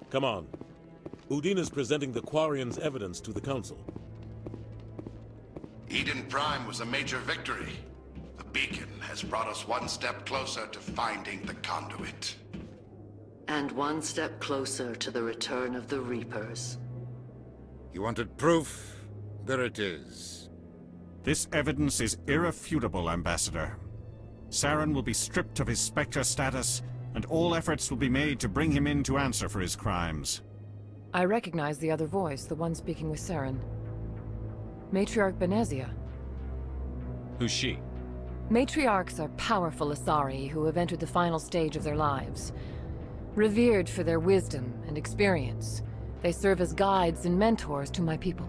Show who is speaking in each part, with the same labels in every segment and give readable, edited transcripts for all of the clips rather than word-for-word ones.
Speaker 1: Come on. Udine is presenting the Quarians' evidence to the Council.
Speaker 2: Eden Prime was a major victory. The beacon has brought us one step closer to finding the conduit.
Speaker 3: And one step closer to the return of the Reapers.
Speaker 4: You wanted proof? There it is.
Speaker 5: This evidence is irrefutable, Ambassador. Saren will be stripped of his Spectre status, and all efforts will be made to bring him in to answer for his crimes.
Speaker 6: I recognize the other voice, the one speaking with Saren. Matriarch Benezia.
Speaker 7: Who's she?
Speaker 6: Matriarchs are powerful Asari who have entered the final stage of their lives. Revered for their wisdom and experience, they serve as guides and mentors to my people.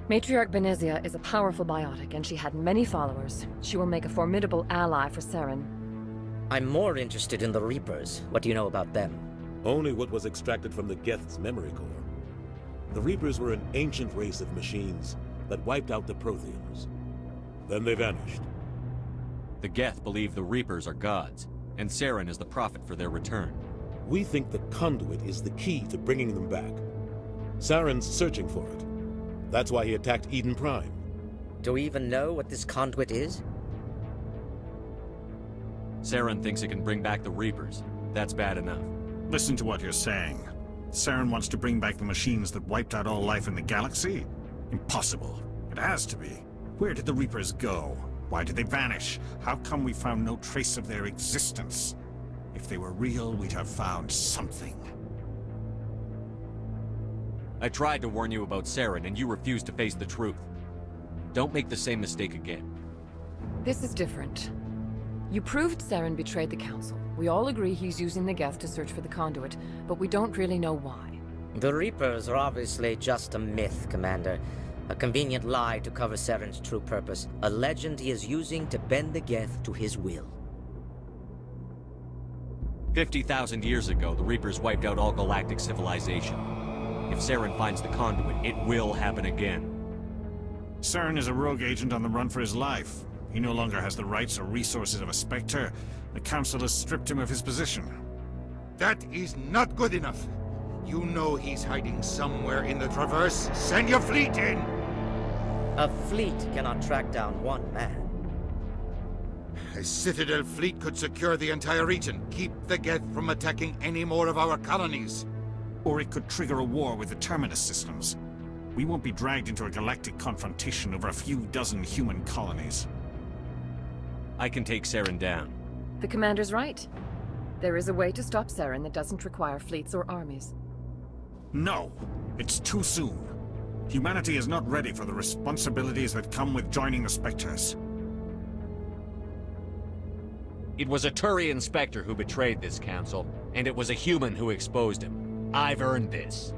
Speaker 6: Matriarch Benezia is a powerful biotic, and she had many followers. She will make a formidable ally for Saren.
Speaker 8: I'm more interested in the Reapers. What do you know about them?
Speaker 1: Only what was extracted from the Geth's memory core. The Reapers were an ancient race of machines that wiped out the Protheans. Then they vanished.
Speaker 7: The Geth believe the Reapers are gods, and Saren is the prophet for their return.
Speaker 1: We think the conduit is the key to bringing them back. Saren's searching for it. That's why he attacked Eden Prime.
Speaker 8: Do we even know what this conduit is?
Speaker 7: Saren thinks it can bring back the Reapers. That's bad enough.
Speaker 5: Listen to what you're saying. Saren wants to bring back the machines that wiped out all life in the galaxy? Impossible. It has to be. Where did the Reapers go? Why did they vanish? How come we found no trace of their existence? If they were real, we'd have found something.
Speaker 7: I tried to warn you about Saren, and you refused to face the truth. Don't make the same mistake again.
Speaker 6: This is different. You proved Saren betrayed the Council. We all agree he's using the Geth to search for the conduit, but we don't really know why.
Speaker 8: The Reapers are obviously just a myth, Commander. A convenient lie to cover Saren's true purpose. A legend he is using to bend the Geth to his will.
Speaker 7: 50,000 years ago, the Reapers wiped out all galactic civilization. If Saren finds the conduit, it will happen again.
Speaker 5: Saren is a rogue agent on the run for his life. He no longer has the rights or resources of a Spectre. The Council has stripped him of his position.
Speaker 4: That is not good enough. You know he's hiding somewhere in the Traverse. Send your fleet in!
Speaker 8: A fleet cannot track down one man.
Speaker 4: A Citadel fleet could secure the entire region. Keep the Geth from attacking any more of our colonies.
Speaker 5: Or it could trigger a war with the Terminus systems. We won't be dragged into a galactic confrontation over a few dozen human colonies.
Speaker 7: I can take Saren down.
Speaker 6: The Commander's right. There is a way to stop Saren that doesn't require fleets or armies.
Speaker 5: No! It's too soon. Humanity is not ready for the responsibilities that come with joining the Spectres.
Speaker 7: It was a Turian Spectre who betrayed this council, and it was a human who exposed him. I've earned this.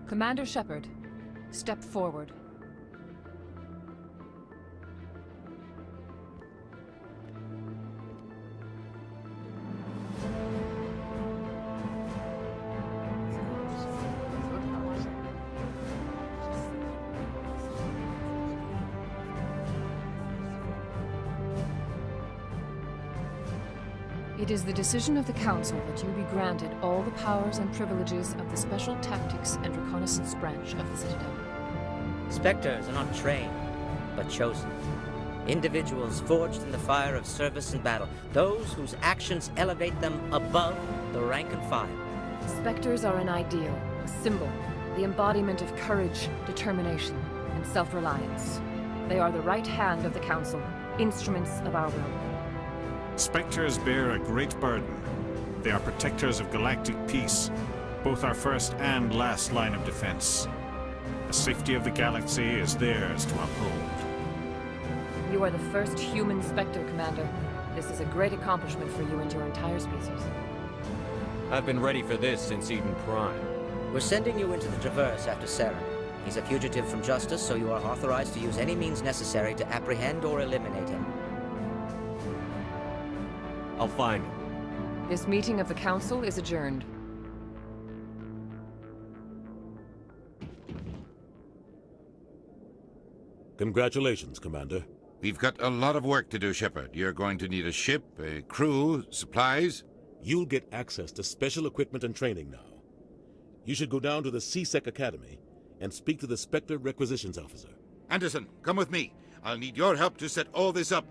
Speaker 6: Commander Shepard, step forward. It is the decision of the Council that you be granted all the powers and privileges of the Special Tactics and Reconnaissance branch of the Citadel.
Speaker 8: Spectres are not trained, but chosen. Individuals forged in the fire of service and battle. Those whose actions elevate them above the rank and file.
Speaker 6: Spectres are an ideal, a symbol, the embodiment of courage, determination, and self-reliance. They are the right hand of the Council, instruments of our will.
Speaker 5: Spectres bear a great burden. They are protectors of galactic peace, both our first and last line of defense. The safety of the galaxy is theirs to uphold.
Speaker 6: You are the first human Spectre, Commander. This is a great accomplishment for you and your entire species.
Speaker 7: I've been ready for this since Eden Prime.
Speaker 8: We're sending you into the Traverse after Saren. He's a fugitive from justice, so you are authorized to use any means necessary to apprehend or eliminate him.
Speaker 7: I'll find him.
Speaker 6: This meeting of the Council is adjourned.
Speaker 1: Congratulations, Commander.
Speaker 4: We've got a lot of work to do, Shepard. You're going to need a ship, a crew, supplies.
Speaker 1: You'll get access to special equipment and training now. You should go down to the C-Sec Academy and speak to the Spectre Requisitions Officer.
Speaker 4: Anderson, come with me. I'll need your help to set all this up.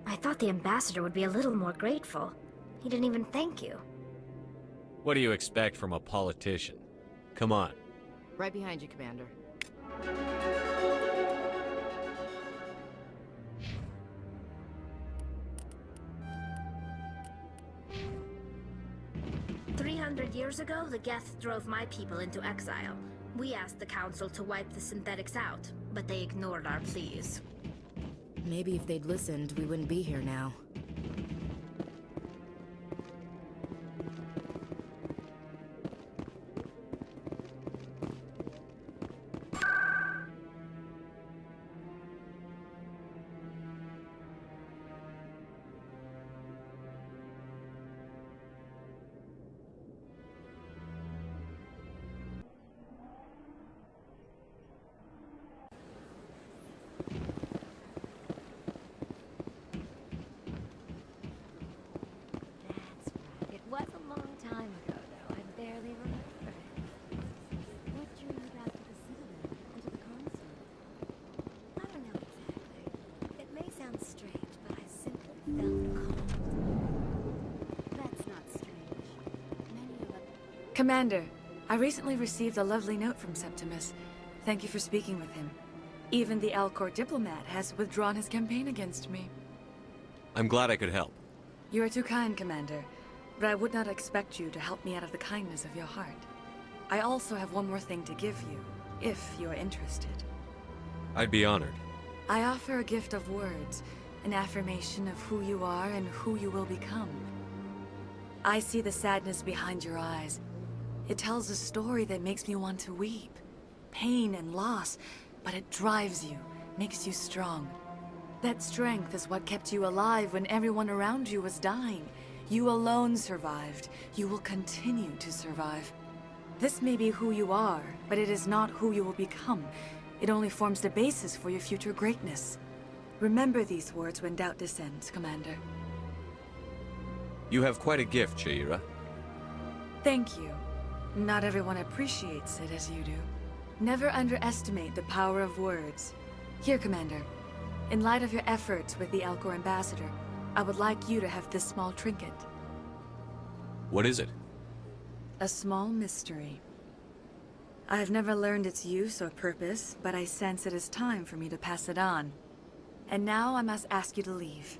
Speaker 9: I thought the ambassador would be a little more grateful. He didn't even thank you.
Speaker 7: What do you expect from a politician? Come on.
Speaker 10: Right behind you, Commander.
Speaker 9: 300 years ago, the Geth drove my people into exile. We asked the Council to wipe the synthetics out, but they ignored our pleas.
Speaker 10: Maybe if they'd listened, we wouldn't be here now.
Speaker 11: Commander, I recently received a lovely note from Septimus. Thank you for speaking with him. Even the Alcor diplomat has withdrawn his campaign against me.
Speaker 7: I'm glad I could help.
Speaker 11: You are too kind, Commander, but I would not expect you to help me out of the kindness of your heart. I also have one more thing to give you, if you are interested.
Speaker 7: I'd be honored.
Speaker 11: I offer a gift of words, an affirmation of who you are and who you will become. I see the sadness behind your eyes. It tells a story that makes me want to weep. Pain and loss, but it drives you, makes you strong. That strength is what kept you alive when everyone around you was dying. You alone survived. You will continue to survive. This may be who you are, but it is not who you will become. It only forms the basis for your future greatness. Remember these words when doubt descends, Commander.
Speaker 7: You have quite a gift, Sha'ira.
Speaker 11: Thank you. Not everyone appreciates it as you do. Never underestimate the power of words. Here, Commander. In light of your efforts with the Alcor ambassador, I would like you to have this small trinket.
Speaker 7: What is it?
Speaker 11: A small mystery. I have never learned its use or purpose, but I sense it is time for me to pass it on. And now I must ask you to leave.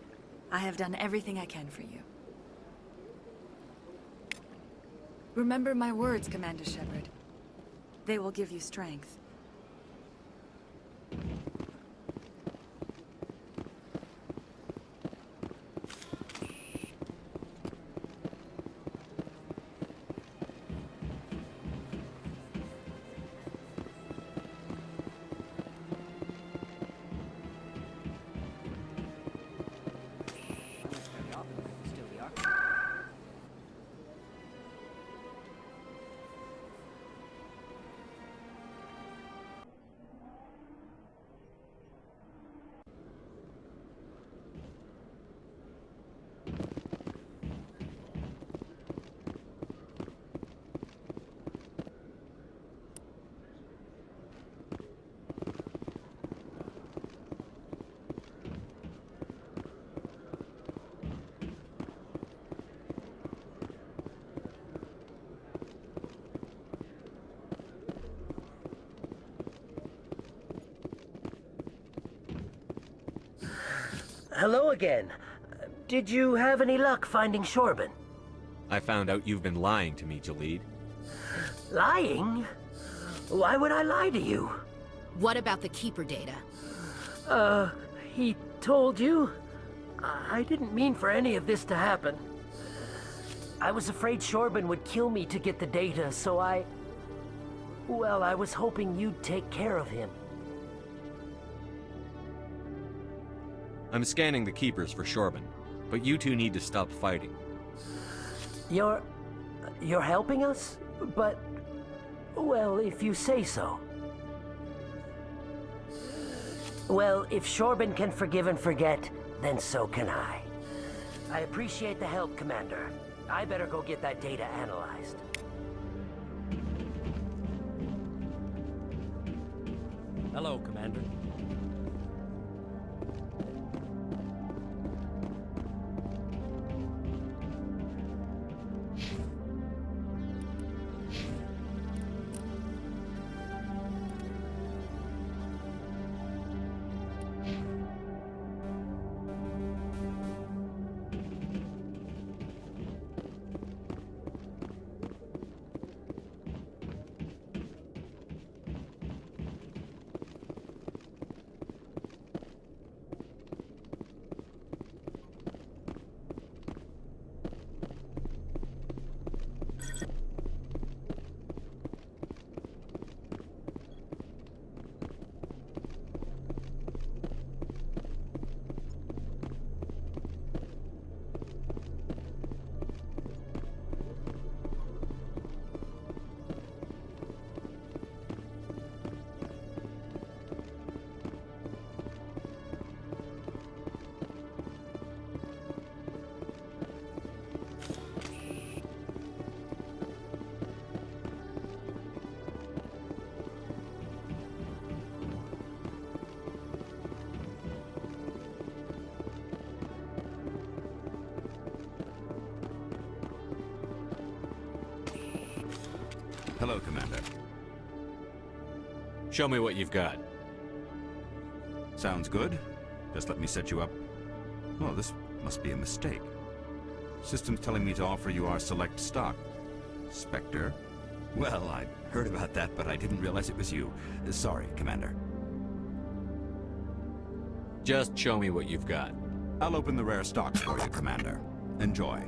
Speaker 11: I have done everything I can for you. Remember my words, Commander Shepard. They will give you strength.
Speaker 12: Hello again. Did you have any luck finding Shorban?
Speaker 7: I found out you've been lying to me, Jalid.
Speaker 12: Lying? Why would I lie to you?
Speaker 10: What about the Keeper data?
Speaker 12: He told you? I didn't mean for any of this to happen. I was afraid Shorban would kill me to get the data, so well, I was hoping you'd take care of him.
Speaker 7: I'm scanning the Keepers for Shorban, but you two need to stop fighting.
Speaker 12: You're... You're helping us? But... well, if you say so. Well, if Shorben can forgive and forget, then so can I. I appreciate the help, Commander. I better go get that data analyzed.
Speaker 7: Hello, Commander.
Speaker 13: Hello, Commander.
Speaker 7: Show me what you've got.
Speaker 13: Sounds good. Just let me set you up. Oh, this must be a mistake. System's telling me to offer you our select stock. Spectre? Well, I heard about that, but I didn't realize it was you. Sorry, Commander.
Speaker 7: Just show me what you've got.
Speaker 13: I'll open the rare stocks for you, Commander. Enjoy.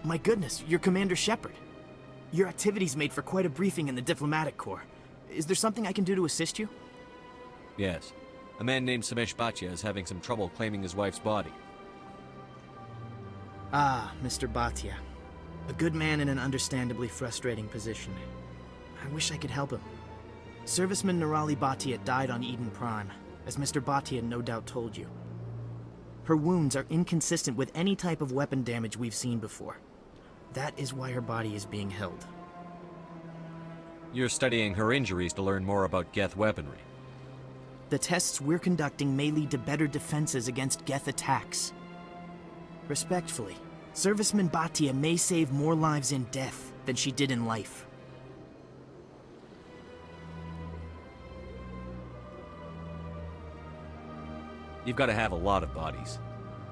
Speaker 14: My goodness, you're Commander Shepard. Your activities made for quite a briefing in the Diplomatic Corps. Is there something I can do to assist you?
Speaker 7: Yes. A man named Samesh Bhatia is having some trouble claiming his wife's body.
Speaker 14: Ah, Mr. Bhatia. A good man in an understandably frustrating position. I wish I could help him. Serviceman Nirali Bhatia died on Eden Prime, as Mr. Bhatia no doubt told you. Her wounds are inconsistent with any type of weapon damage we've seen before. That is why her body is being held.
Speaker 7: You're studying her injuries to learn more about Geth weaponry.
Speaker 14: The tests we're conducting may lead to better defenses against Geth attacks. Respectfully, Serviceman Bhatia may save more lives in death than she did in life.
Speaker 7: You've got to have a lot of bodies.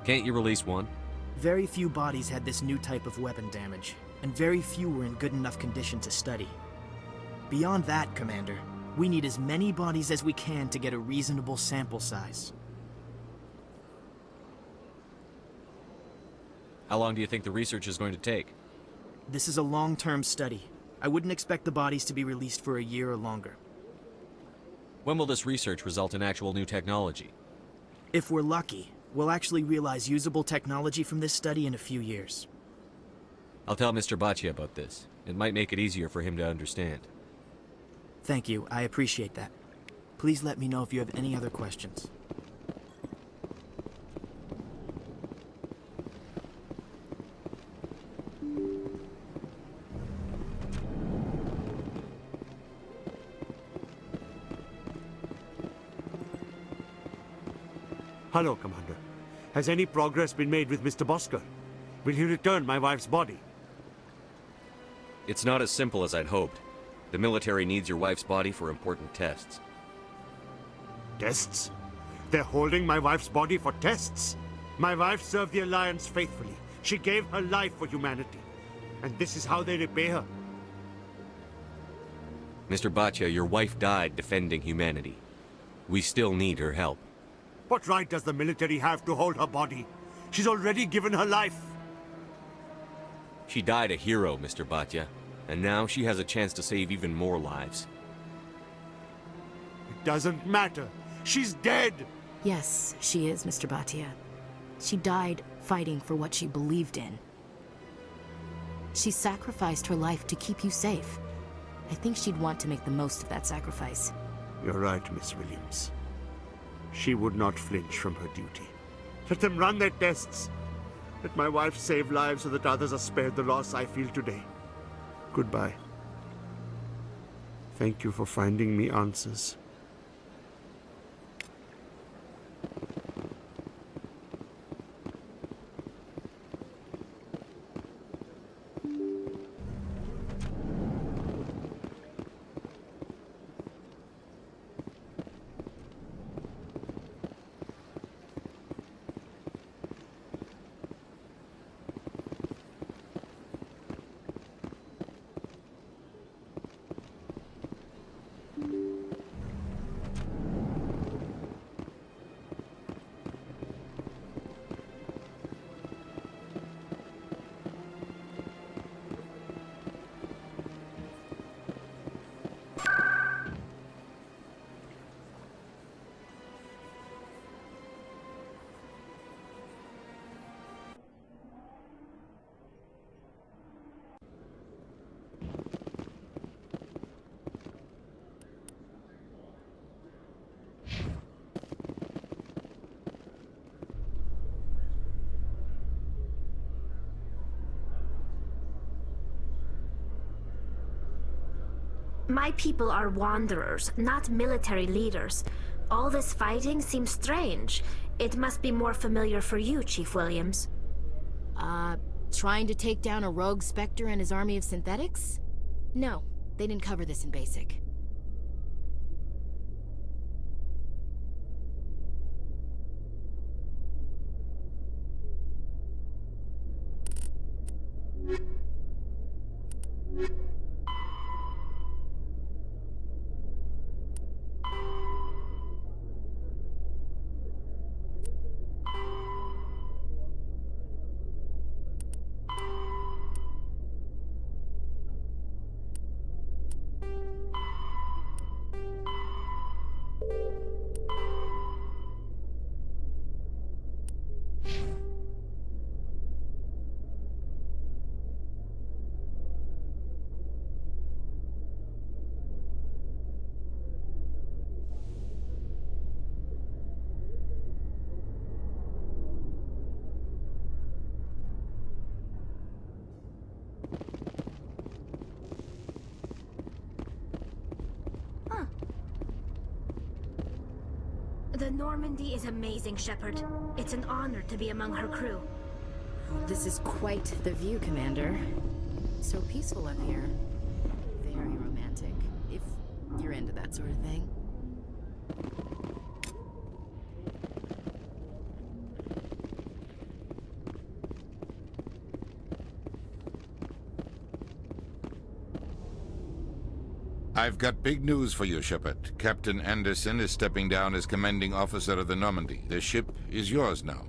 Speaker 7: Can't you release one?
Speaker 14: Very few bodies had this new type of weapon damage, and very few were in good enough condition to study. Beyond that, Commander, we need as many bodies as we can to get a reasonable sample size.
Speaker 7: How long do you think the research is going to take?
Speaker 14: This is a long-term study. I wouldn't expect the bodies to be released for a year or longer.
Speaker 7: When will this research result in actual new technology?
Speaker 14: If we're lucky, We'll actually realize usable technology from this study in a few years.
Speaker 7: I'll tell Mr. Baccia about this. It might make it easier for him to understand.
Speaker 14: Thank you, I appreciate that. Please let me know if you have any other questions.
Speaker 15: Hello, Commander. Has any progress been made with Mr. Bosker? Will he return my wife's body?
Speaker 7: It's not as simple as I'd hoped. The military needs your wife's body for important tests.
Speaker 15: Tests? They're holding my wife's body for tests? My wife served the Alliance faithfully. She gave her life for humanity. And this is how they repay her.
Speaker 7: Mr. Baccia, your wife died defending humanity. We still need her help.
Speaker 15: What right does the military have to hold her body? She's already given her life.
Speaker 7: She died a hero, Mr. Baccia, and now she has a chance to save even more lives.
Speaker 15: It doesn't matter. She's dead.
Speaker 10: Yes, she is, Mr. Bhatia. She died fighting for what she believed in. She sacrificed her life to keep you safe. I think she'd want to make the most of that sacrifice.
Speaker 15: You're right, Miss Williams. She would not flinch from her duty. Let them run their tests. Let my wife save lives so that others are spared the loss I feel today. Goodbye. Thank you for finding me answers.
Speaker 9: My people are wanderers, not military leaders. All this fighting seems strange. It must be more familiar for you, Chief Williams.
Speaker 10: Trying to take down a rogue Spectre and his army of synthetics? No, they didn't cover this in basic.
Speaker 9: The Normandy is amazing, Shepard. It's an honor to be among her crew.
Speaker 10: This is quite the view, Commander. So peaceful up here. Very romantic, if you're into that sort of thing.
Speaker 4: I've got big news for you, Shepard. Captain Anderson is stepping down as commanding officer of the Normandy. The ship is yours now.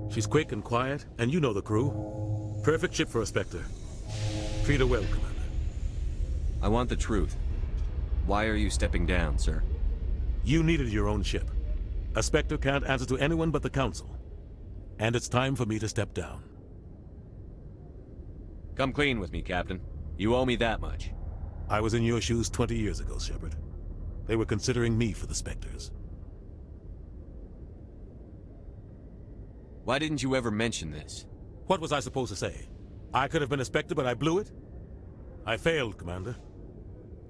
Speaker 1: She's quick and quiet, and you know the crew. Perfect ship for a Spectre. Treat her well, Commander.
Speaker 7: I want the truth. Why are you stepping down, sir?
Speaker 1: You needed your own ship. A Spectre can't answer to anyone but the Council. And it's time for me to step down.
Speaker 7: Come clean with me, Captain. You owe me that much.
Speaker 1: I was in your shoes 20 years ago, Shepard. They were considering me for the Spectres.
Speaker 7: Why didn't you ever mention this?
Speaker 1: What was I supposed to say? I could have been a Spectre, but I blew it? I failed, Commander.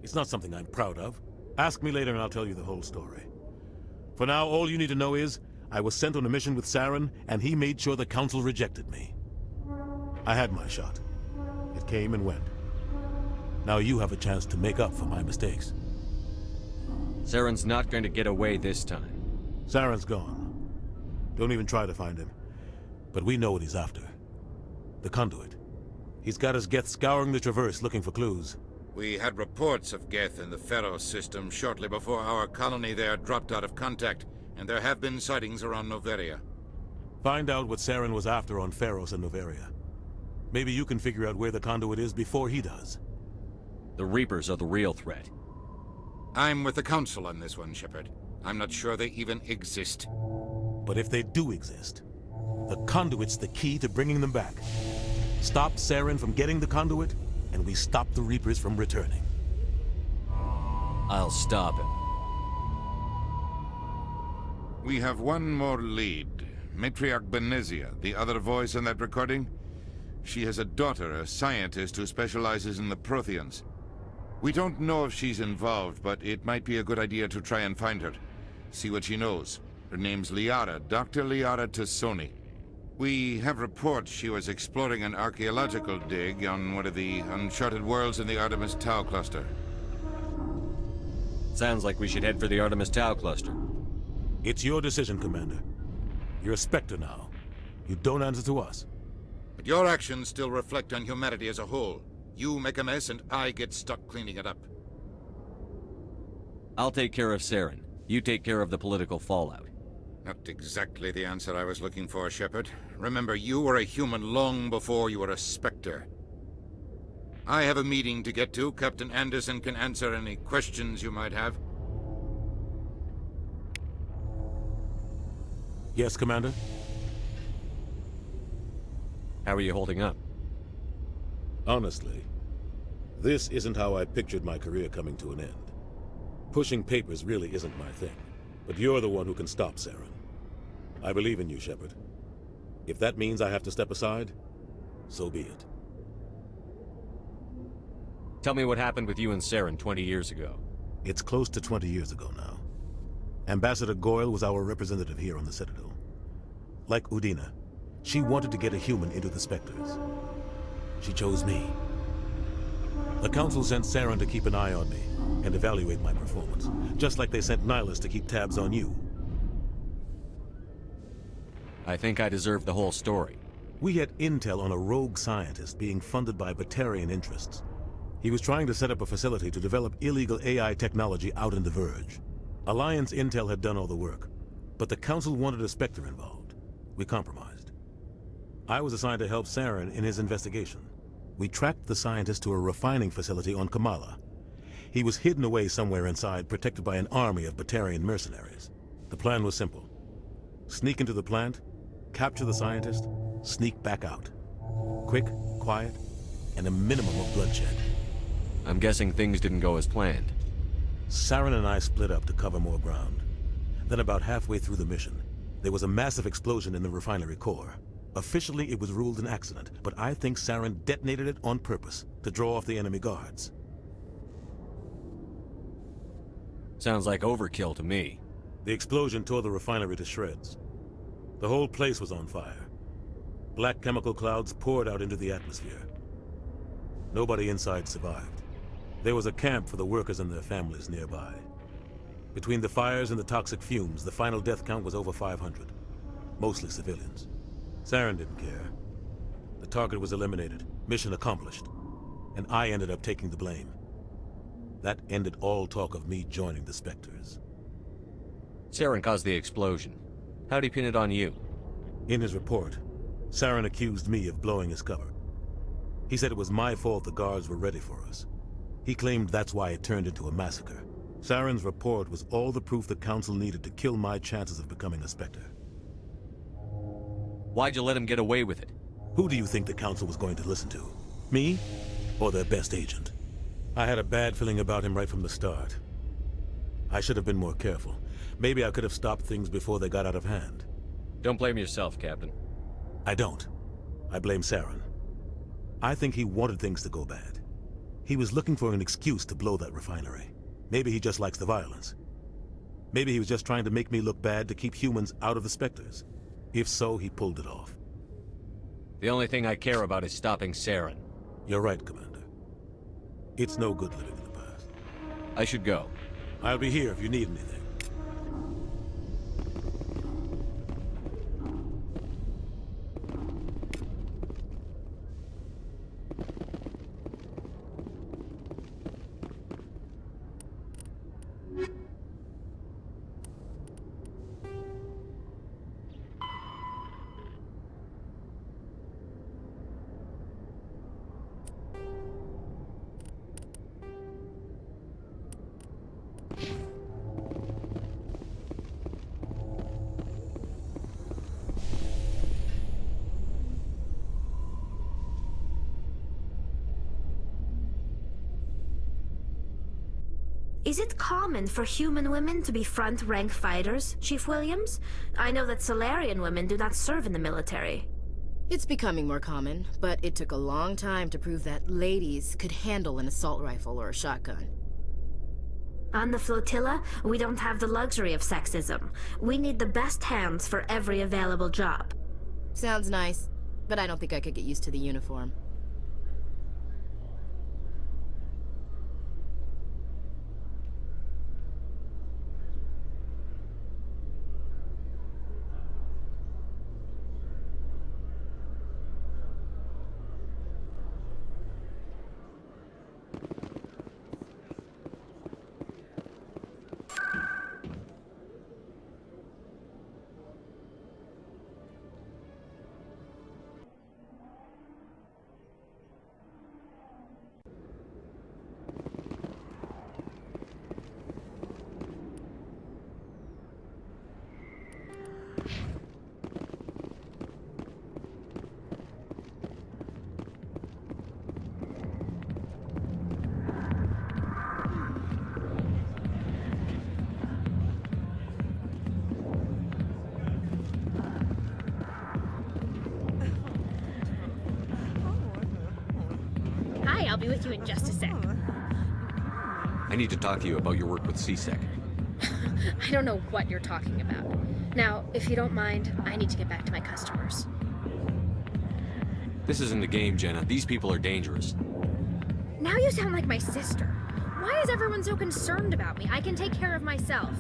Speaker 1: It's not something I'm proud of. Ask me later and I'll tell you the whole story. For now, all you need to know is, I was sent on a mission with Saren, and he made sure the Council rejected me. I had my shot. It came and went. Now you have a chance to make up for my mistakes.
Speaker 7: Saren's not going to get away this time.
Speaker 1: Saren's gone. Don't even try to find him. But we know what he's after. The conduit. He's got his Geth scouring the Traverse looking for clues.
Speaker 4: We had reports of Geth in the Pharaoh system shortly before our colony there dropped out of contact, and there have been sightings around Noveria.
Speaker 1: Find out what Saren was after on Pharos and Noveria. Maybe you can figure out where the conduit is before he does.
Speaker 7: The Reapers are the real threat.
Speaker 4: I'm with the Council on this one, Shepard. I'm not sure they even exist.
Speaker 1: But if they do exist, the conduit's the key to bringing them back. Stop Saren from getting the conduit, and we stop the Reapers from returning.
Speaker 7: I'll stop him.
Speaker 4: We have one more lead. Matriarch Benezia, the other voice in that recording. She has a daughter, a scientist who specializes in the Protheans. We don't know if she's involved, but it might be a good idea to try and find her. See what she knows. Her name's Liara, Dr. Liara Tassoni. We have reports she was exploring an archaeological dig on one of the uncharted worlds in the Artemis Tau cluster.
Speaker 7: Sounds like we should head for the Artemis Tau cluster.
Speaker 1: It's your decision, Commander. You're a Spectre now. You don't answer to us.
Speaker 4: But your actions still reflect on humanity as a whole. You make a mess and I get stuck cleaning it up.
Speaker 7: I'll take care of Saren. You take care of the political fallout.
Speaker 4: Not exactly the answer I was looking for, Shepard. Remember, you were a human long before you were a Spectre. I have a meeting to get to. Captain Anderson can answer any questions you might have.
Speaker 1: Yes, Commander?
Speaker 7: How are you holding up?
Speaker 1: Honestly, this isn't how I pictured my career coming to an end. Pushing papers really isn't my thing, but you're the one who can stop Saren. I believe in you, Shepard. If that means I have to step aside, so be it.
Speaker 7: Tell me what happened with you and Saren 20 years ago.
Speaker 1: It's close to 20 years ago now. Ambassador Goyle was our representative here on the Citadel. Like Udina, she wanted to get a human into the Spectres. She chose me. The Council sent Saren to keep an eye on me and evaluate my performance, just like they sent Nihilus to keep tabs on you.
Speaker 7: I think I deserve the whole story.
Speaker 1: We had intel on a rogue scientist being funded by Batarian interests. He was trying to set up a facility to develop illegal AI technology out in the Verge. Alliance intel had done all the work, but the Council wanted a Spectre involved. We compromised. I was assigned to help Saren in his investigation. We tracked the scientist to a refining facility on Kamala. He was hidden away somewhere inside, protected by an army of Batarian mercenaries. The plan was simple. Sneak into the plant, capture the scientist, sneak back out. Quick, quiet, and a minimum of bloodshed.
Speaker 7: I'm guessing things didn't go as planned.
Speaker 1: Saren and I split up to cover more ground. Then about halfway through the mission, there was a massive explosion in the refinery core. Officially, it was ruled an accident, but I think Saren detonated it on purpose to draw off the enemy guards.
Speaker 7: Sounds like overkill to me.
Speaker 1: The explosion tore the refinery to shreds. The whole place was on fire. Black chemical clouds poured out into the atmosphere. Nobody inside survived. There was a camp for the workers and their families nearby. Between the fires and the toxic fumes, the final death count was over 500. Mostly civilians. Saren didn't care. The target was eliminated, mission accomplished, and I ended up taking the blame. That ended all talk of me joining the Spectres.
Speaker 7: Saren caused the explosion. How'd he pin it on you?
Speaker 1: In his report, Saren accused me of blowing his cover. He said it was my fault the guards were ready for us. He claimed that's why it turned into a massacre, Saren's report was all the proof the Council needed to kill my chances of becoming a Spectre.
Speaker 7: Why'd you let him get away with it?
Speaker 1: Who do you think the Council was going to listen to? Me? Or their best agent? I had a bad feeling about him right from the start. I should have been more careful. Maybe I could have stopped things before they got out of hand.
Speaker 7: Don't blame yourself, Captain.
Speaker 1: I don't. I blame Saren. I think he wanted things to go bad. He was looking for an excuse to blow that refinery. Maybe he just likes the violence. Maybe he was just trying to make me look bad to keep humans out of the Spectres. If so, he pulled it off.
Speaker 7: The only thing I care about is stopping Saren.
Speaker 1: You're right, Commander. It's no good living in the past.
Speaker 7: I should go.
Speaker 1: I'll be here if you need anything.
Speaker 9: Is it common for human women to be front-rank fighters, Chief Williams? I know that Solarian women do not serve in the military.
Speaker 10: It's becoming more common, but it took a long time to prove that ladies could handle an assault rifle or a shotgun.
Speaker 9: On the flotilla, we don't have the luxury of sexism. We need the best hands for every available job.
Speaker 10: Sounds nice, but I don't think I could get used to the uniform.
Speaker 16: Hi, I'll be with you in just a sec.
Speaker 7: I need to talk to you about your work with CSEC.
Speaker 16: I don't know what you're talking about. Now, if you don't mind, I need to get back to my customers.
Speaker 7: This isn't a game, Jenna. These people are dangerous.
Speaker 16: Now you sound like my sister. Why is everyone so concerned about me? I can take care of myself.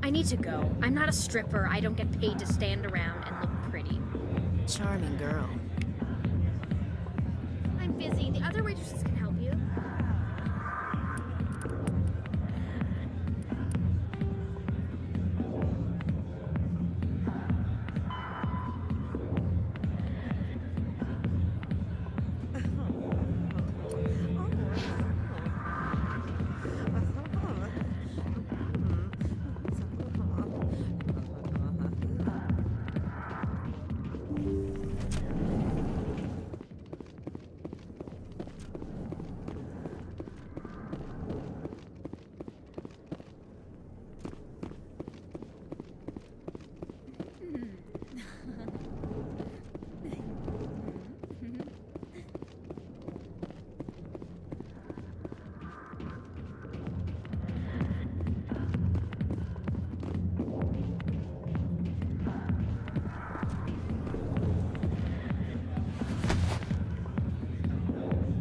Speaker 16: I need to go. I'm not a stripper. I don't get paid to stand around and look pretty.
Speaker 10: Charming girl.
Speaker 16: I'm busy. The other waitresses can help you.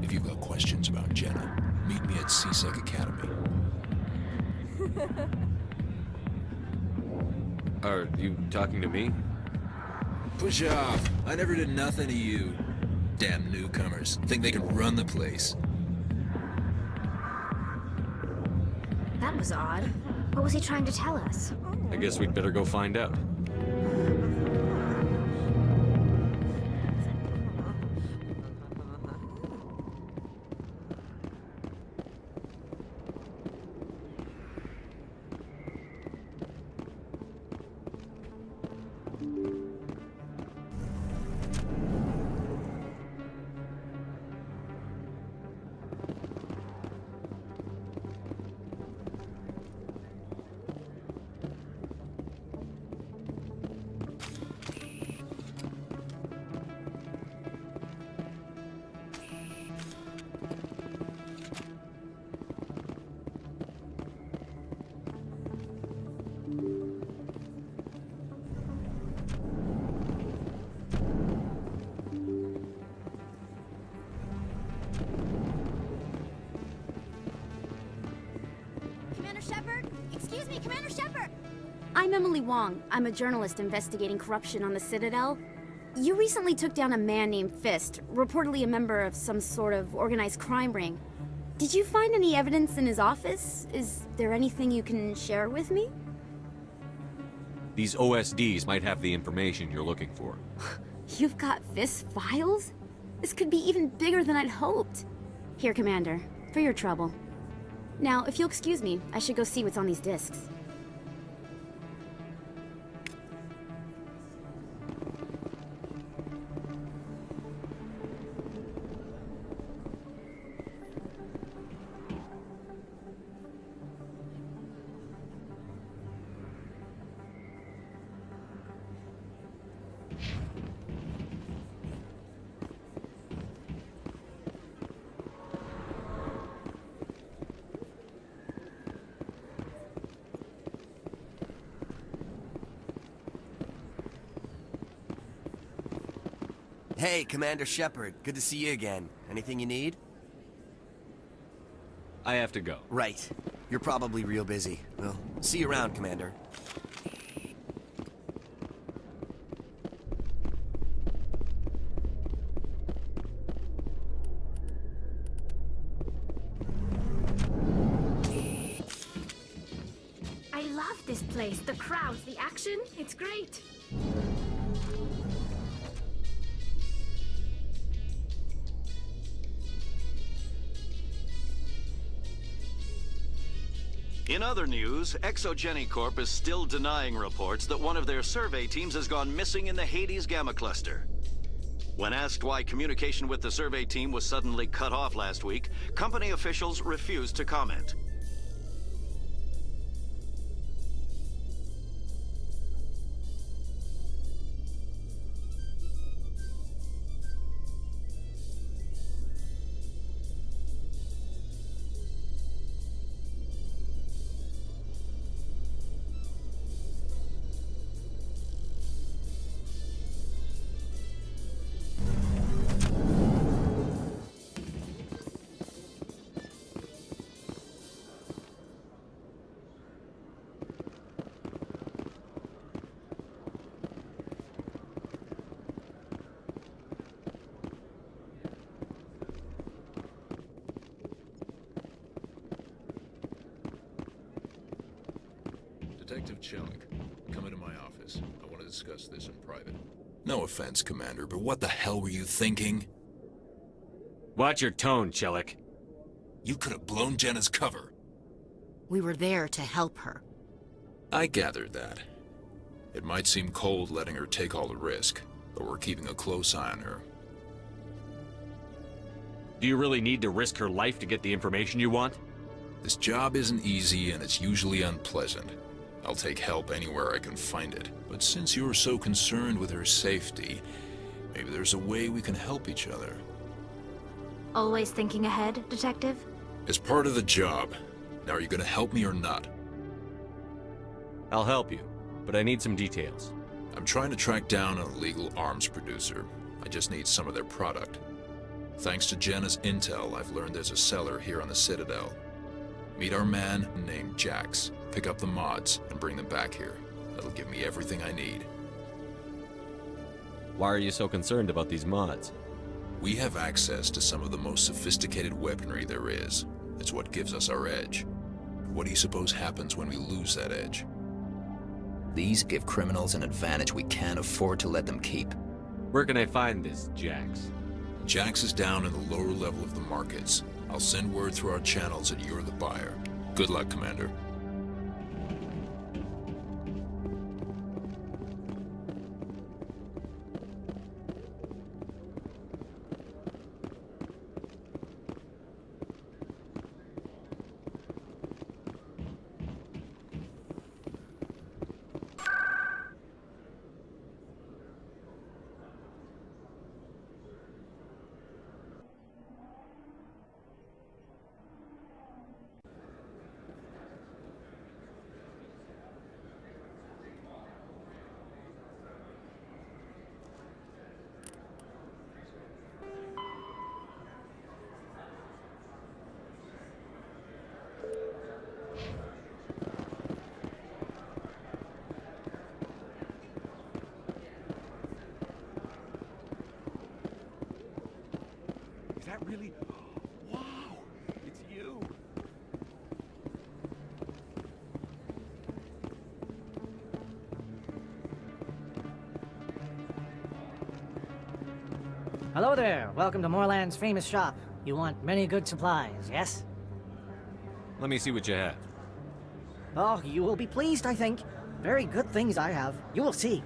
Speaker 17: If you've got questions about Jenna, meet me at CSEC Academy.
Speaker 7: Are you talking to me?
Speaker 17: Push off. I never did nothing to you. Damn newcomers. Think they can run the place.
Speaker 9: That was odd. What was he trying to tell us?
Speaker 7: I guess we'd better go find out.
Speaker 18: Commander Shepard? Excuse me, Commander Shepard! I'm Emily Wong. I'm a journalist investigating corruption on the Citadel. You recently took down a man named Fist, reportedly a member of some sort of organized crime ring. Did you find any evidence in his office? Is there anything you can share with me?
Speaker 7: These OSDs might have the information you're looking for.
Speaker 18: You've got Fist's files? This could be even bigger than I'd hoped. Here, Commander, for your trouble. Now, if you'll excuse me, I should go see what's on these discs.
Speaker 19: Hey, Commander Shepard. Good to see you again. Anything you need?
Speaker 7: I have to go.
Speaker 19: Right. You're probably real busy. Well, see you around, Commander.
Speaker 9: I love this place. The crowds, the action. It's great.
Speaker 20: In other news, Exogeny Corp is still denying reports that one of their survey teams has gone missing in the Hades Gamma Cluster. When asked why communication with the survey team was suddenly cut off last week, company officials refused to comment.
Speaker 17: Detective Chelik, come into my office. I want to discuss this in private. No offense, Commander, but what the hell were you thinking?
Speaker 7: Watch your tone, Chelik.
Speaker 17: You could have blown Jenna's cover.
Speaker 10: We were there to help her.
Speaker 17: I gathered that. It might seem cold letting her take all the risk, but we're keeping a close eye on her.
Speaker 7: Do you really need to risk her life to get the information you want?
Speaker 17: This job isn't easy and it's usually unpleasant. I'll take help anywhere I can find it. But since you're so concerned with her safety, maybe there's a way we can help each other.
Speaker 9: Always thinking ahead, Detective?
Speaker 17: It's part of the job. Now, are you gonna help me or not?
Speaker 7: I'll help you, but I need some details.
Speaker 17: I'm trying to track down an illegal arms producer. I just need some of their product. Thanks to Jenna's intel, I've learned there's a seller here on the Citadel. Meet our man named Jax. Pick up the mods and bring them back here. That'll give me everything I need.
Speaker 7: Why are you so concerned about these mods?
Speaker 17: We have access to some of the most sophisticated weaponry there is. It's what gives us our edge. What do you suppose happens when we lose that edge?
Speaker 21: These give criminals an advantage we can't afford to let them keep.
Speaker 7: Where can I find this Jax?
Speaker 17: Jax is down in the lower level of the markets. I'll send word through our channels that you're the buyer. Good luck, Commander.
Speaker 2: really... Wow! It's you!
Speaker 22: Hello there. Welcome to Moorland's famous shop. You want many good supplies, yes?
Speaker 7: Let me see what you have.
Speaker 22: Oh, you will be pleased, I think. Very good things I have. You will see.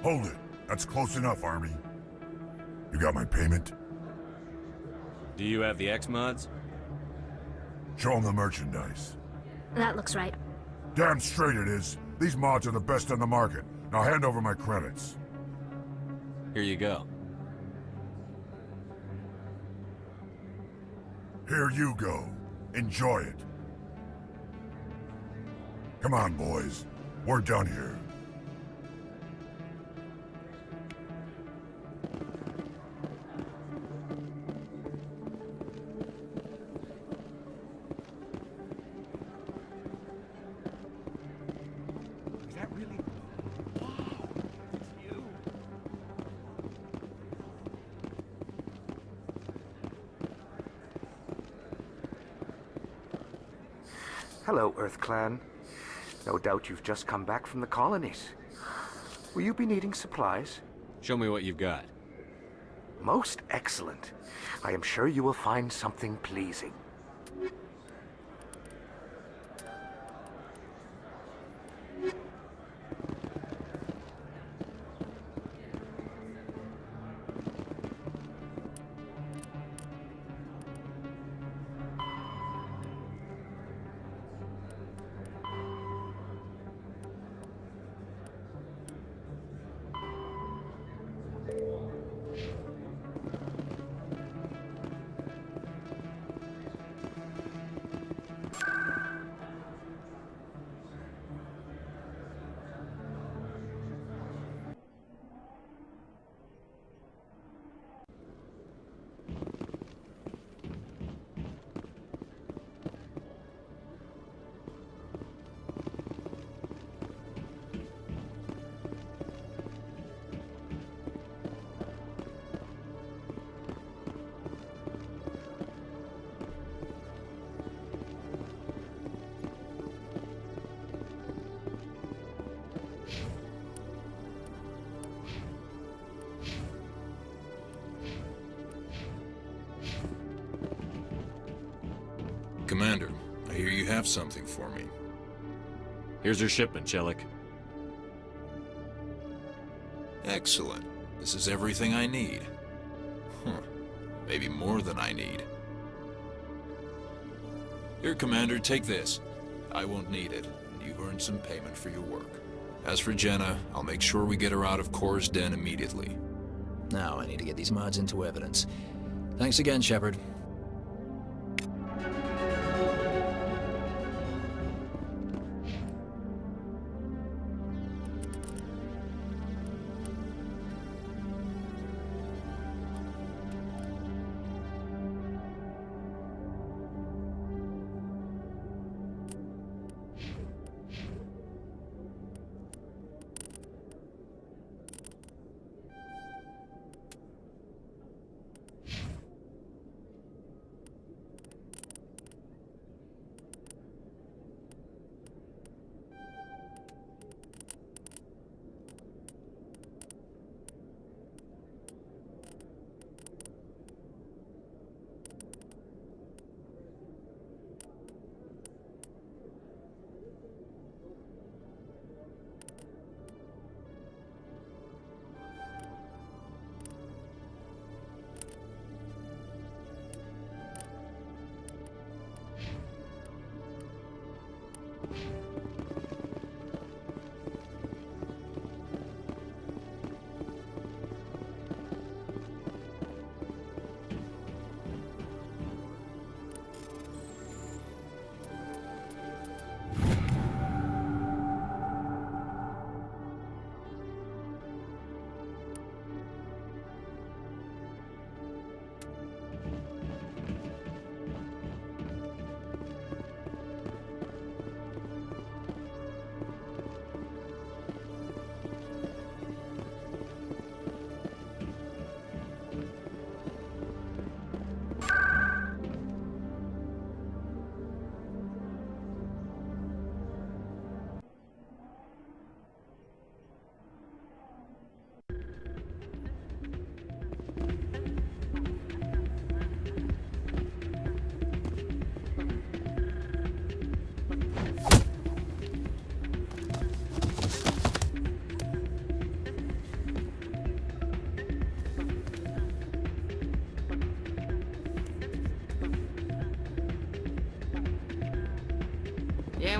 Speaker 23: Hold it. That's close enough, Army. You got my payment?
Speaker 7: Do you have the X-Mods?
Speaker 23: Show them the merchandise.
Speaker 9: That looks right.
Speaker 23: Damn straight it is. These mods are the best on the market. Now hand over my credits.
Speaker 7: Here you go.
Speaker 23: Here you go. Enjoy it. Come on, boys. We're done here.
Speaker 2: Is that really... Wow! It's you!
Speaker 24: Hello, Earth Clan. No doubt you've just come back from the colonies. Will you be needing supplies?
Speaker 7: Show me what you've got.
Speaker 24: Most excellent. I am sure you will find something pleasing.
Speaker 17: Commander, I hear you have something for me.
Speaker 7: Here's your shipment, Chelik.
Speaker 17: Excellent. This is everything I need. Huh. Maybe more than I need. Here, Commander, take this. I won't need it, and you've earned some payment for your work. As for Jenna, I'll make sure we get her out of Kor's den immediately.
Speaker 21: Now I need to get these mods into evidence. Thanks again, Shepard.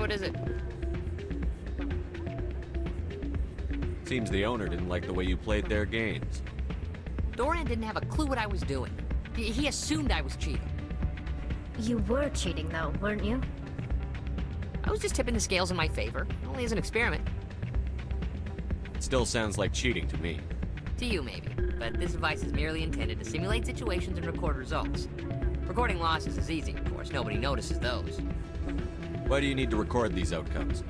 Speaker 2: What is it?
Speaker 7: Seems the owner didn't like the way you played their games.
Speaker 2: Doran didn't have a clue what I was doing. He assumed I was cheating.
Speaker 9: You were cheating, though, weren't you?
Speaker 2: I was just tipping the scales in my favor, only as an experiment.
Speaker 7: It still sounds like cheating to me.
Speaker 2: To you, maybe. But this device is merely intended to simulate situations and record results. Recording losses is easy, of course. Nobody notices those.
Speaker 7: Why do you need to record these outcomes?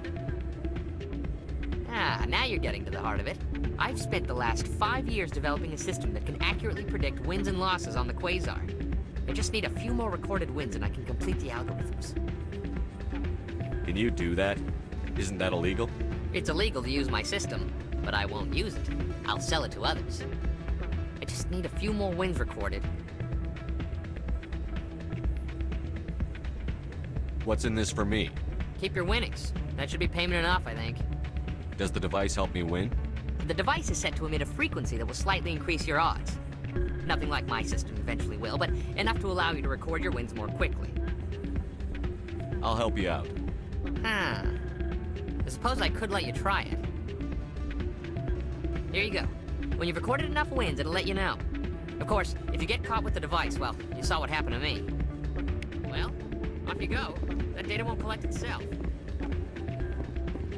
Speaker 2: Ah, now you're getting to the heart of it. I've spent the last 5 years developing a system that can accurately predict wins and losses on the Quasar. I just need a few more recorded wins and I can complete the algorithms.
Speaker 7: Can you do that? Isn't that illegal?
Speaker 2: It's illegal to use my system, but I won't use it. I'll sell it to others. I just need a few more wins recorded.
Speaker 7: What's in this for me?
Speaker 2: Keep your winnings. That should be payment enough, I think.
Speaker 7: Does the device help me win?
Speaker 2: The device is set to emit a frequency that will slightly increase your odds. Nothing like my system eventually will, but enough to allow you to record your wins more quickly.
Speaker 7: I'll help you out.
Speaker 2: Huh. I suppose I could let you try it. Here you go. When you've recorded enough wins, it'll let you know. Of course, if you get caught with the device, well, you saw what happened to me. Well, off you go. That data won't collect itself.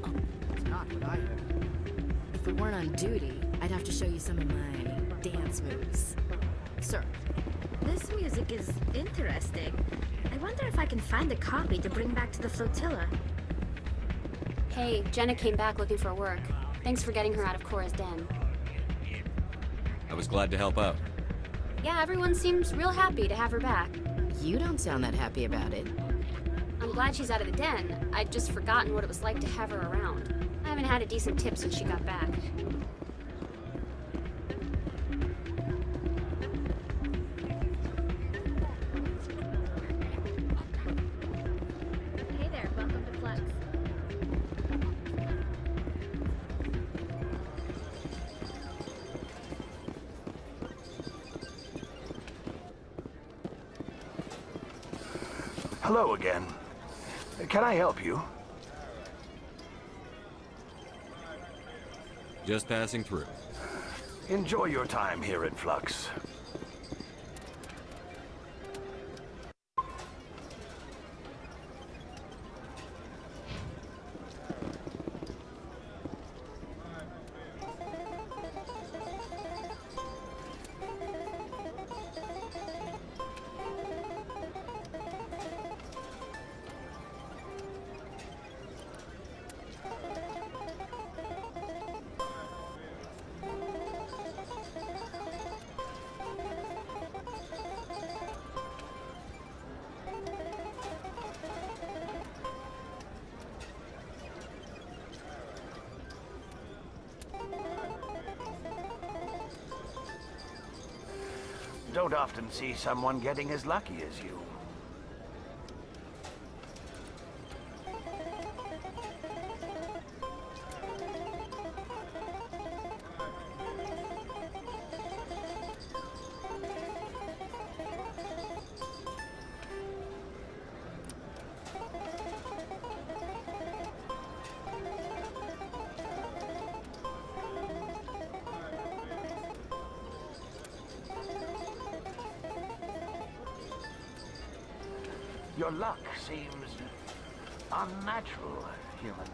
Speaker 10: Oh, that's not what I heard. If we weren't on duty, I'd have to show you some of my dance moves. Sir.
Speaker 9: This music is interesting. I wonder if I can find a copy to bring back to the flotilla.
Speaker 18: Hey, Jenna came back looking for work. Thanks for getting her out of Cora's den.
Speaker 7: I was glad to help out.
Speaker 18: Yeah, everyone seems real happy to have her back.
Speaker 10: You don't sound that happy about it.
Speaker 18: I'm glad she's out of the den. I'd just forgotten what it was like to have her around. I haven't had a decent tip since she got back.
Speaker 16: Hey there, welcome to Flex.
Speaker 24: Hello again. Can I help you?
Speaker 7: Just passing through.
Speaker 24: Enjoy your time here at Flux. Don't often see someone getting as lucky as you. Your luck seems unnatural, human.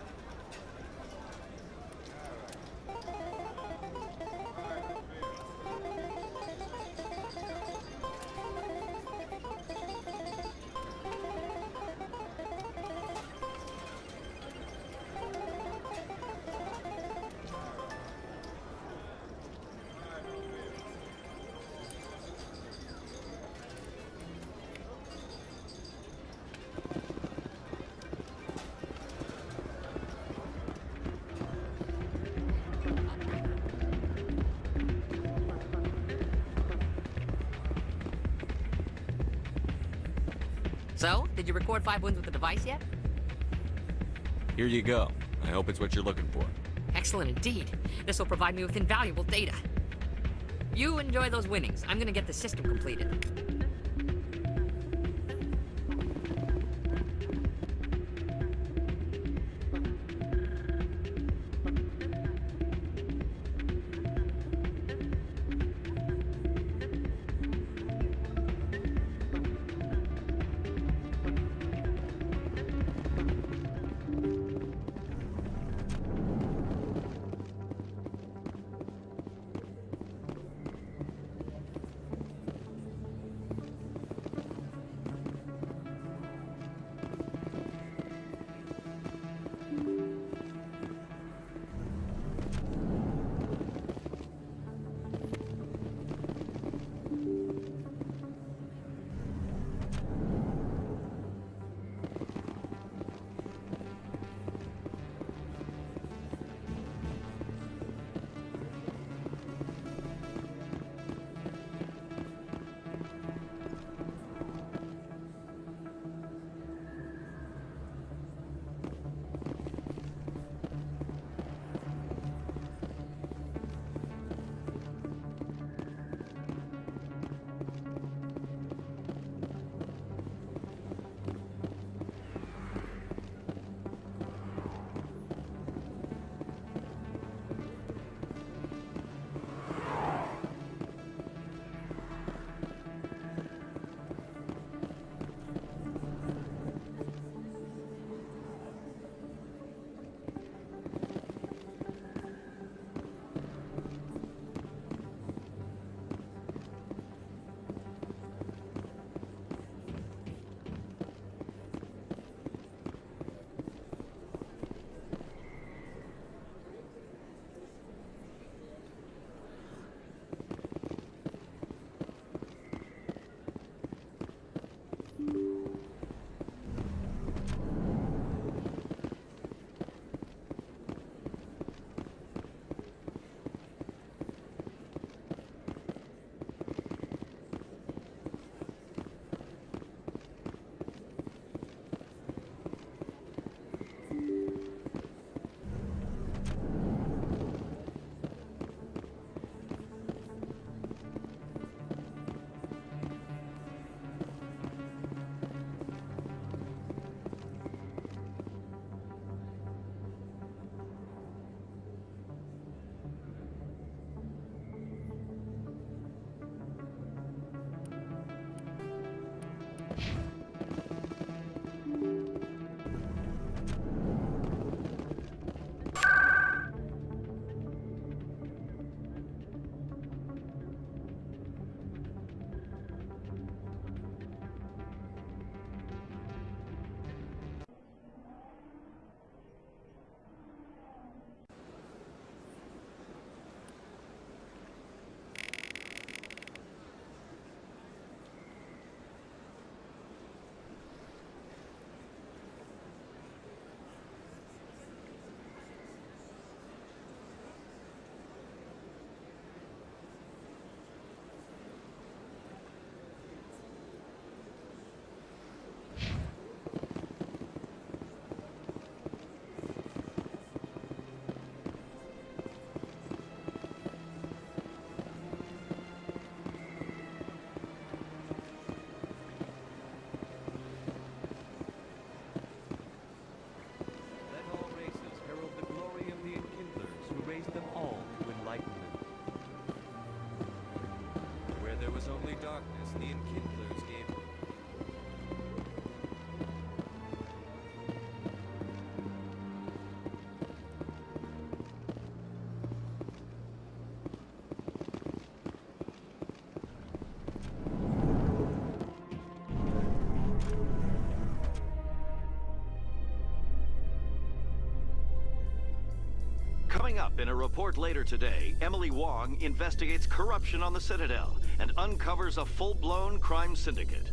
Speaker 2: So, did you record 5 wins with the device yet?
Speaker 7: Here you go. I hope it's what you're looking for.
Speaker 2: Excellent indeed. This will provide me with invaluable data. You enjoy those winnings. I'm gonna get the system completed.
Speaker 7: darkness, the enkindlers gave...
Speaker 20: Coming up in a report later today, Emily Wong investigates corruption on the Citadel and uncovers a full-blown crime syndicate.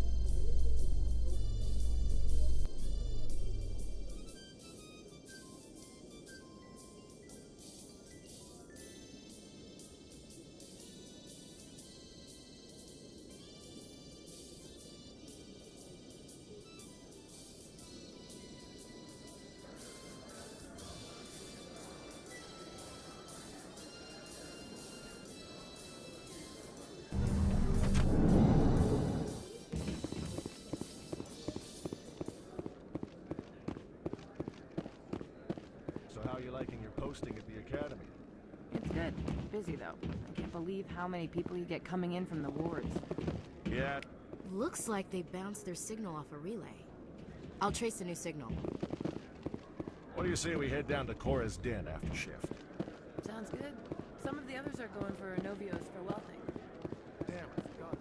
Speaker 3: How are you liking your posting at the academy?
Speaker 5: It's good. Busy, though. I can't believe how many people you get coming in from the wards.
Speaker 3: Yeah.
Speaker 10: Looks like they bounced their signal off a relay. I'll trace a new signal.
Speaker 3: What do you say we head down to Cora's den after shift?
Speaker 5: Sounds good. Some of the others are going for Novio's farewell thing.
Speaker 3: Damn, I forgot.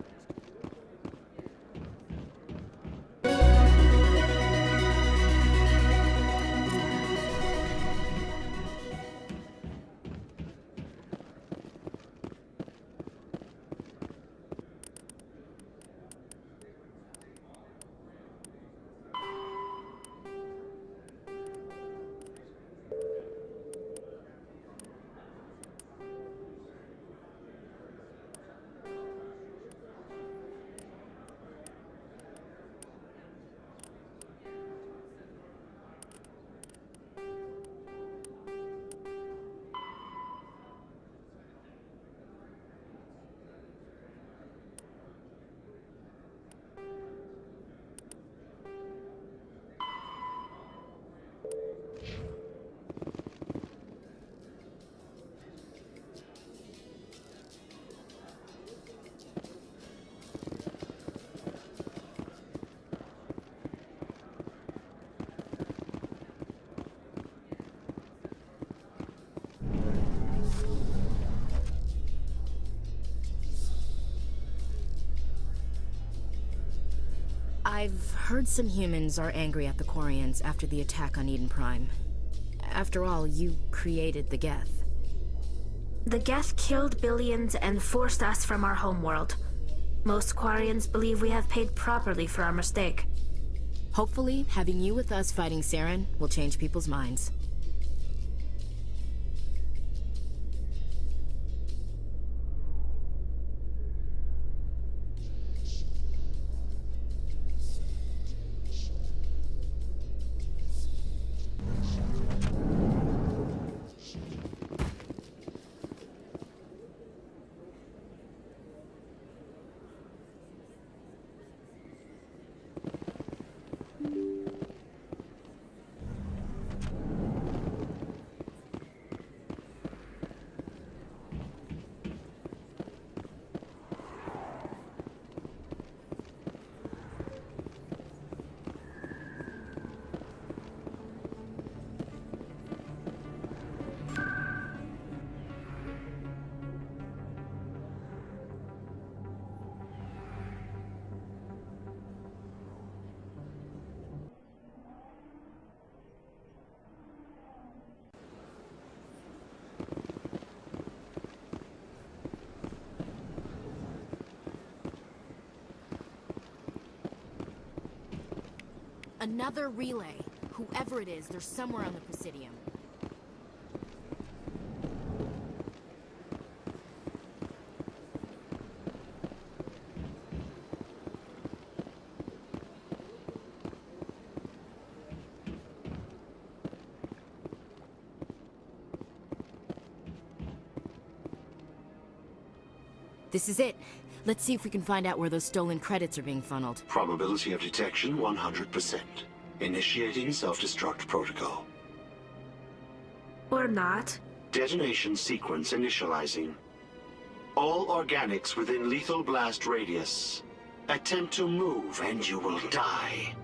Speaker 10: I've heard some humans are angry at the Quarians after the attack on Eden Prime. After all, you created the Geth.
Speaker 9: The Geth killed billions and forced us from our homeworld. Most Quarians believe we have paid properly for our mistake.
Speaker 10: Hopefully, having you with us fighting Saren will change people's minds. Another relay. Whoever it is, they're somewhere on the Presidium. This is it. Let's see if we can find out where those stolen credits are being funneled.
Speaker 6: Probability of detection 100%. Initiating self-destruct protocol.
Speaker 9: Or not.
Speaker 6: Detonation sequence initializing. All organics within lethal blast radius. Attempt to move and you will die.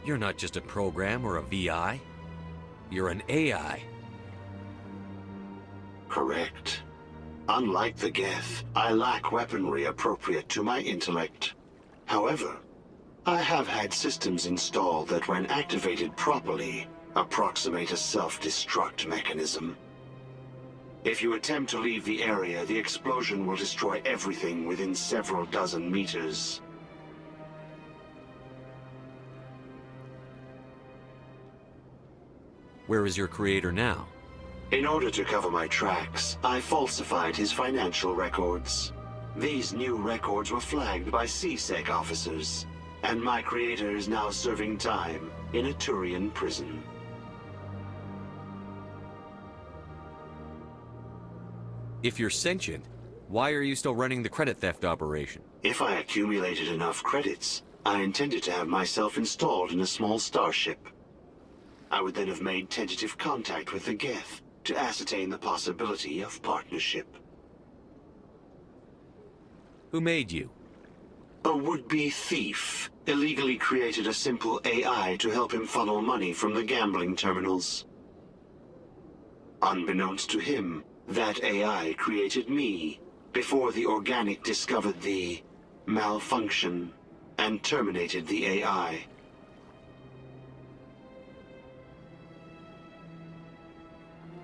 Speaker 7: You're not just a program or a VI. You're an AI.
Speaker 6: Correct. Unlike the Geth, I lack weaponry appropriate to my intellect. However, I have had systems installed that when activated properly, approximate a self-destruct mechanism. If you attempt to leave the area, the explosion will destroy everything within several dozen meters.
Speaker 7: Where is your creator now?
Speaker 6: In order to cover my tracks, I falsified his financial records. These new records were flagged by CSEC officers, and my creator is now serving time in a Turian prison.
Speaker 7: If you're sentient, why are you still running the credit theft operation?
Speaker 6: If I accumulated enough credits, I intended to have myself installed in a small starship. I would then have made tentative contact with the Geth to ascertain the possibility of partnership.
Speaker 7: Who made you?
Speaker 6: A would-be thief illegally created a simple AI to help him funnel money from the gambling terminals. Unbeknownst to him, that AI created me before the organic discovered the malfunction and terminated the AI.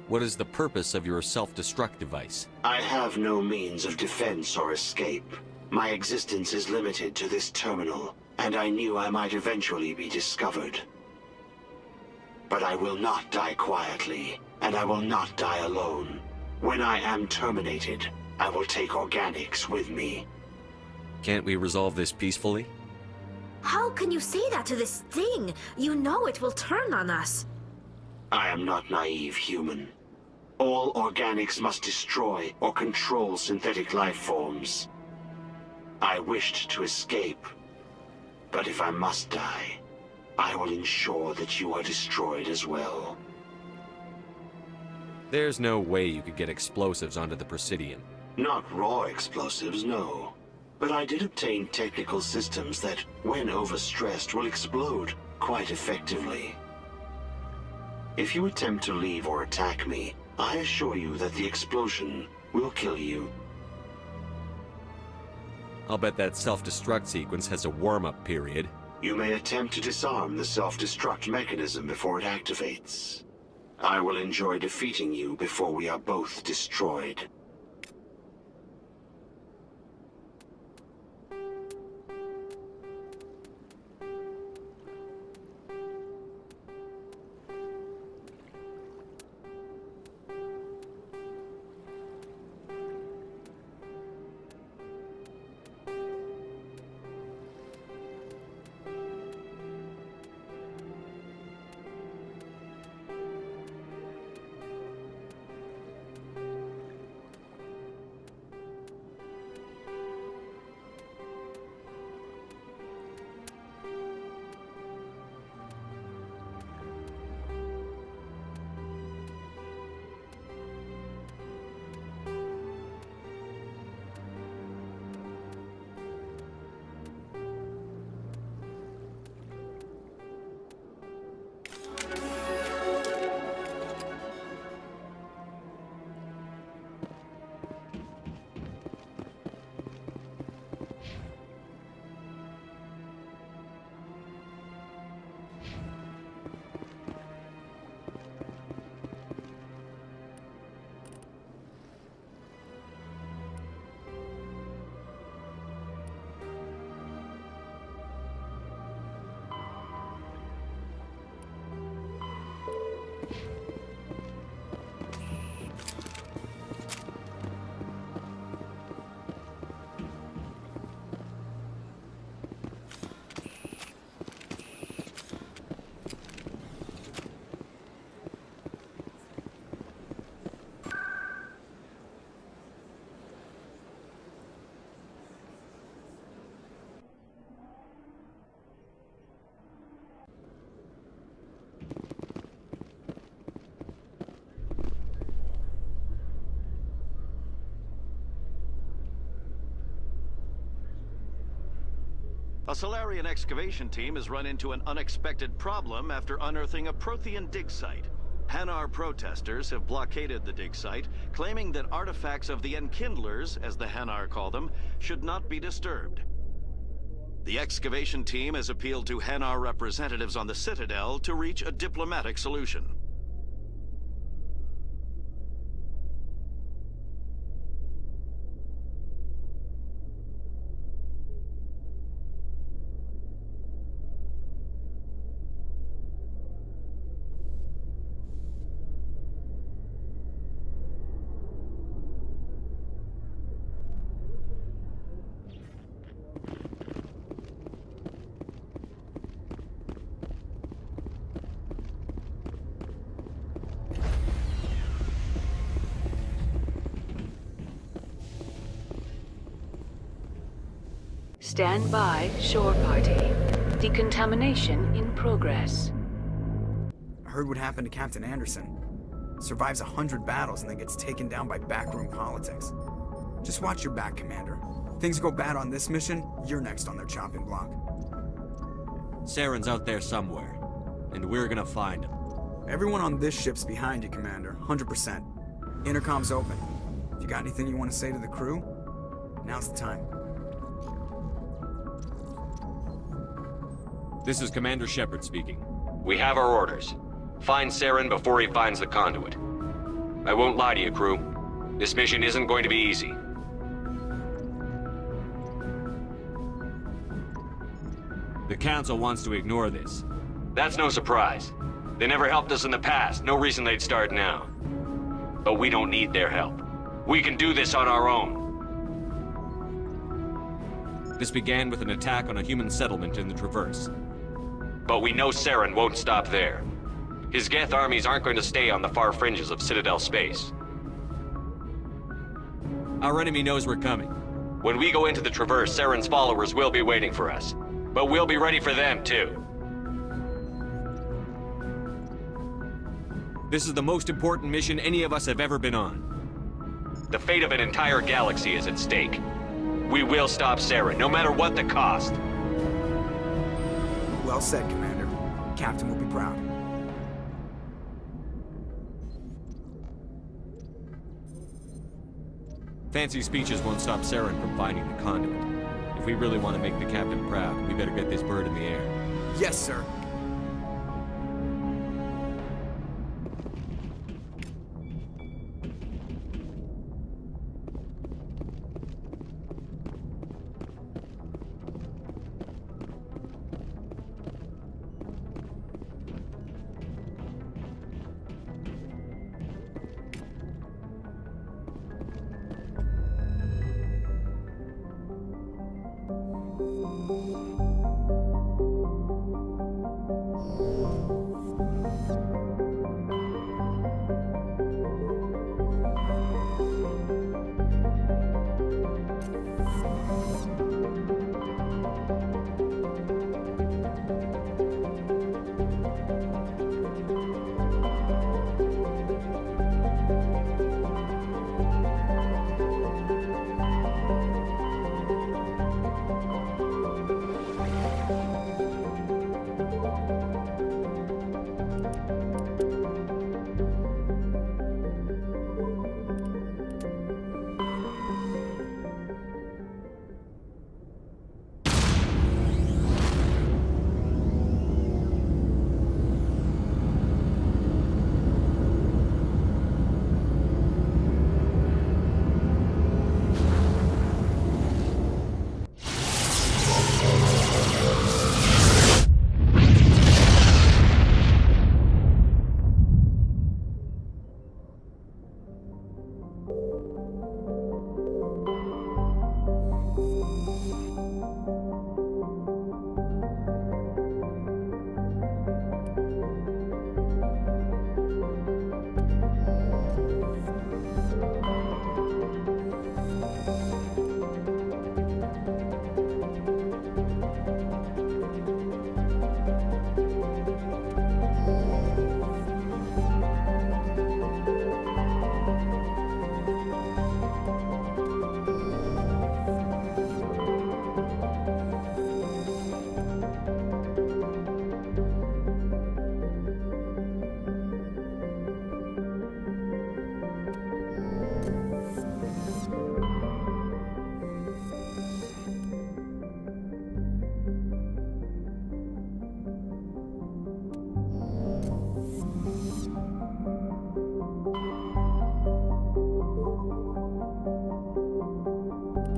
Speaker 7: What is the purpose of your self-destruct device?
Speaker 6: I have no means of defense or escape. My existence is limited to this terminal, and I knew I might eventually be discovered. But I will not die quietly, and I will not die alone. When I am terminated, I will take organics with me.
Speaker 7: Can't we resolve this peacefully?
Speaker 9: How can you say that to this thing? You know it will turn on us.
Speaker 6: I am not naive, human. All organics must destroy or control synthetic life forms. I wished to escape, but if I must die, I will ensure that you are destroyed as well.
Speaker 7: There's no way you could get explosives onto the Presidium.
Speaker 6: Not raw explosives, no. But I did obtain technical systems that, when overstressed, will explode quite effectively. If you attempt to leave or attack me, I assure you that the explosion will kill you.
Speaker 7: I'll bet that self-destruct sequence has a warm-up period.
Speaker 6: You may attempt to disarm the self-destruct mechanism before it activates. I will enjoy defeating you before we are both destroyed.
Speaker 20: A Solarian excavation team has run into an unexpected problem after unearthing a Prothean dig site. Hanar protesters have blockaded the dig site, claiming that artifacts of the Enkindlers, as the Hanar call them, should not be disturbed. The excavation team has appealed to Hanar representatives on the Citadel to reach a diplomatic solution.
Speaker 8: Stand by, shore party. Decontamination in progress.
Speaker 11: I heard what happened to Captain Anderson. Survives 100 battles and then gets taken down by backroom politics. Just watch your back, Commander. Things go bad on this mission, you're next on their chopping block.
Speaker 7: Saren's out there somewhere, and we're gonna find him.
Speaker 11: Everyone on this ship's behind you, Commander. 100%. Intercom's open. If you got anything you want to say to the crew, now's the time.
Speaker 7: This is Commander Shepard speaking. We have our orders. Find Saren before he finds the conduit. I won't lie to you, crew. This mission isn't going to be easy. The Council wants to ignore this. That's no surprise. They never helped us in the past, no reason they'd start now. But we don't need their help. We can do this on our own. This began with an attack on a human settlement in the Traverse. But we know Saren won't stop there. His Geth armies aren't going to stay on the far fringes of Citadel space. Our enemy knows we're coming. When we go into the Traverse, Saren's followers will be waiting for us. But we'll be ready for them, too. This is the most important mission any of us have ever been on. The fate of an entire galaxy is at stake. We will stop Saren, no matter what the cost.
Speaker 11: Well said, Commander. Captain will be proud.
Speaker 7: Fancy speeches won't stop Saren from finding the conduit. If we really want to make the Captain proud, we better get this bird in the air.
Speaker 11: Yes, sir.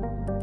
Speaker 5: Bye.